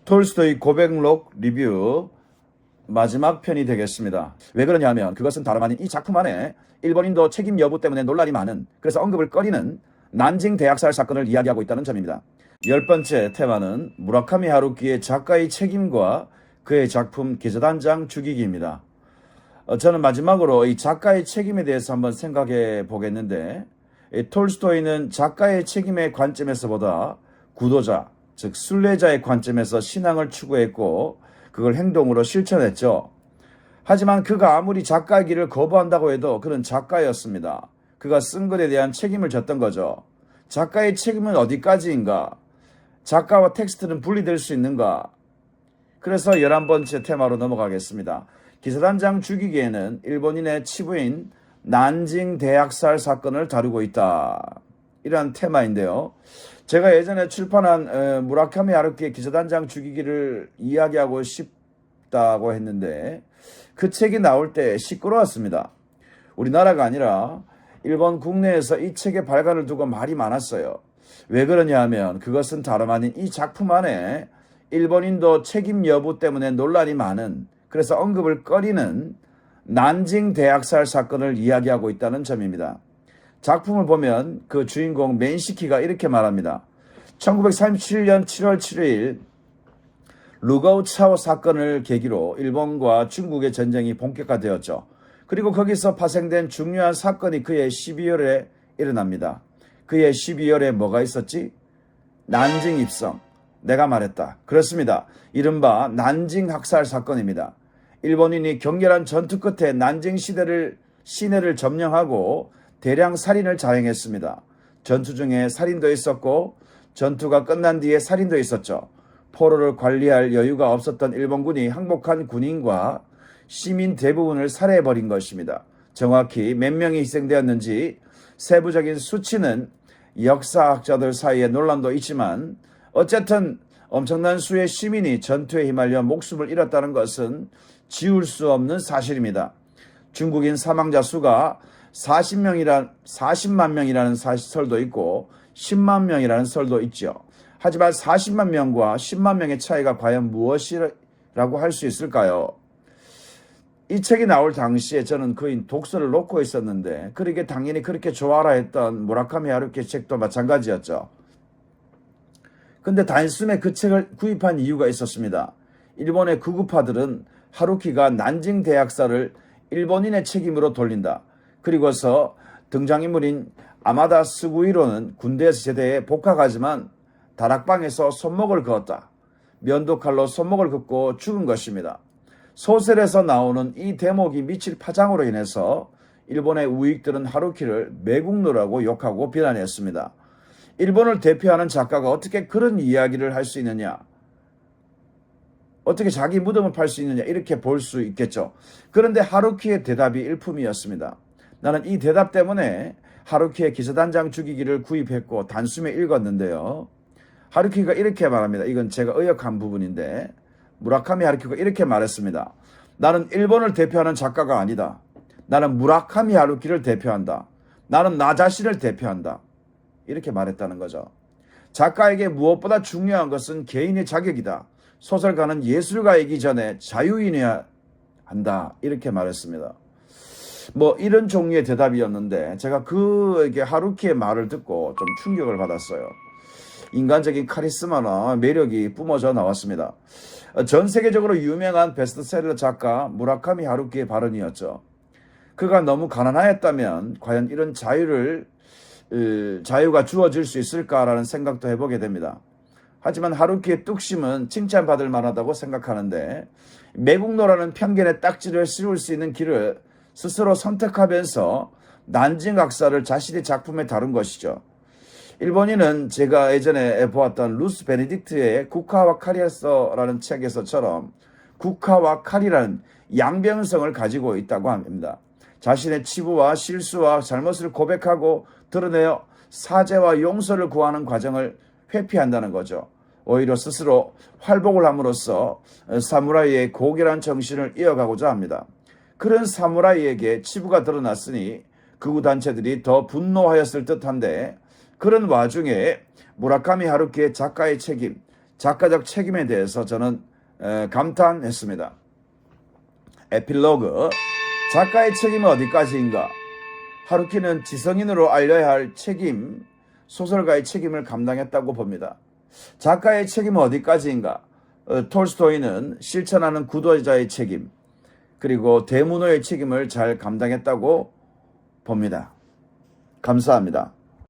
톨스토이 고백록 리뷰 마지막 편이 되겠습니다. 왜 그러냐면 그것은 다름 아닌 이 작품 안에 일본인도 책임 여부 때문에 논란이 많은, 그래서 언급을 꺼리는 난징 대학살 사건을 이야기하고 있다는 점입니다. 10번째 테마는 무라카미 하루키의 작가의 책임과 그의 작품 기사단장 죽이기입니다. 저는 마지막으로 이 작가의 책임에 대해서 한번 생각해 보겠는데, 톨스토이는 작가의 책임의 관점에서보다 구도자, 즉 순례자의 관점에서 신앙을 추구했고 그걸 행동으로 실천했죠. 하지만 그가 아무리 작가의 길을 거부한다고 해도 그는 작가였습니다. 그가 쓴 것에 대한 책임을 졌던 거죠. 작가의 책임은 어디까지인가? 작가와 텍스트는 분리될 수 있는가? 그래서 11번째 테마로 넘어가겠습니다. 기사단장 죽이기에는 일본인의 치부인 난징 대학살 사건을 다루고 있다, 이런 테마인데요. 제가 예전에 출판한 무라카미 하루키의 기사단장 죽이기를 이야기하고 싶다고 했는데 그 책이 나올 때 시끄러웠습니다. 우리나라가 아니라 일본 국내에서 이 책의 발간을 두고 말이 많았어요. 왜 그러냐 하면 그것은 다름 아닌 이 작품 안에 일본인도 책임 여부 때문에 논란이 많은, 그래서 언급을 꺼리는 난징 대학살 사건을 이야기하고 있다는 점입니다. 작품을 보면 그 주인공 맨시키가 이렇게 말합니다. 1937년 7월 7일 루거우 차오 사건을 계기로 일본과 중국의 전쟁이 본격화되었죠. 그리고 거기서 파생된 중요한 사건이 그해 12월에 일어납니다. 그해 12월에 뭐가 있었지? 난징 입성. 내가 말했다. 그렇습니다. 이른바 난징 학살 사건입니다. 일본인이 격렬한 전투 끝에 난징 시내를 점령하고 대량 살인을 자행했습니다. 전투 중에 살인도 있었고 전투가 끝난 뒤에 살인도 있었죠. 포로를 관리할 여유가 없었던 일본군이 항복한 군인과 시민 대부분을 살해해버린 것입니다. 정확히 몇 명이 희생되었는지 세부적인 수치는 역사학자들 사이에 논란도 있지만 어쨌든 엄청난 수의 시민이 전투에 휘말려 목숨을 잃었다는 것은 지울 수 없는 사실입니다. 중국인 사망자 수가 40만 명이라는 설도 있고 10만 명이라는 설도 있죠. 하지만 40만 명과 10만 명의 차이가 과연 무엇이라고 할 수 있을까요? 이 책이 나올 당시에 저는 거의 독서를 놓고 있었는데, 그러게 당연히 그렇게 좋아라 했던 무라카미 하루키 책도 마찬가지였죠. 근데 단숨에 그 책을 구입한 이유가 있었습니다. 일본의 극우파들은 하루키가 난징 대학살을 일본인의 책임으로 돌린다. 그리고서 등장인물인 아마다 스구이로는 군대에서 제대에 복학하지만 다락방에서 손목을 그었다. 면도칼로 손목을 긋고 죽은 것입니다. 소설에서 나오는 이 대목이 미칠 파장으로 인해서 일본의 우익들은 하루키를 매국노라고 욕하고 비난했습니다. 일본을 대표하는 작가가 어떻게 그런 이야기를 할 수 있느냐? 어떻게 자기 무덤을 팔 수 있느냐? 이렇게 볼 수 있겠죠. 그런데 하루키의 대답이 일품이었습니다. 나는 이 대답 때문에 하루키의 기사단장 죽이기를 구입했고 단숨에 읽었는데요. 하루키가 이렇게 말합니다. 이건 제가 의역한 부분인데 무라카미 하루키가 이렇게 말했습니다. 나는 일본을 대표하는 작가가 아니다. 나는 무라카미 하루키를 대표한다. 나는 나 자신을 대표한다. 이렇게 말했다는 거죠. 작가에게 무엇보다 중요한 것은 개인의 자격이다. 소설가는 예술가이기 전에 자유인이어야 한다. 이렇게 말했습니다. 이런 종류의 대답이었는데 제가 그에게 하루키의 말을 듣고 좀 충격을 받았어요. 인간적인 카리스마나 매력이 뿜어져 나왔습니다. 전 세계적으로 유명한 베스트셀러 작가 무라카미 하루키의 발언이었죠. 그가 너무 가난하였다면 과연 이런 자유가 주어질 수 있을까라는 생각도 해보게 됩니다. 하지만 하루키의 뚝심은 칭찬받을 만하다고 생각하는데 매국노라는 편견의 딱지를 씌울 수 있는 길을 스스로 선택하면서 난징 학살을 자신의 작품에 다룬 것이죠. 일본인은 제가 예전에 보았던 루스 베네딕트의 국화와 칼이라는 책에서처럼 국화와 칼이라는 양병성을 가지고 있다고 합니다. 자신의 치부와 실수와 잘못을 고백하고 드러내어 사죄와 용서를 구하는 과정을 회피한다는 거죠. 오히려 스스로 활복을 함으로써 사무라이의 고결한 정신을 이어가고자 합니다. 그런 사무라이에게 치부가 드러났으니 극우단체들이 더 분노하였을 듯한데, 그런 와중에 무라카미 하루키의 작가의 책임, 작가적 책임에 대해서 저는 감탄했습니다. 에필로그. 작가의 책임은 어디까지인가? 하루키는 지성인으로 알려야 할 책임, 소설가의 책임을 감당했다고 봅니다. 작가의 책임은 어디까지인가? 톨스토이는 실천하는 구도자의 책임, 그리고 대문호의 책임을 잘 감당했다고 봅니다. 감사합니다.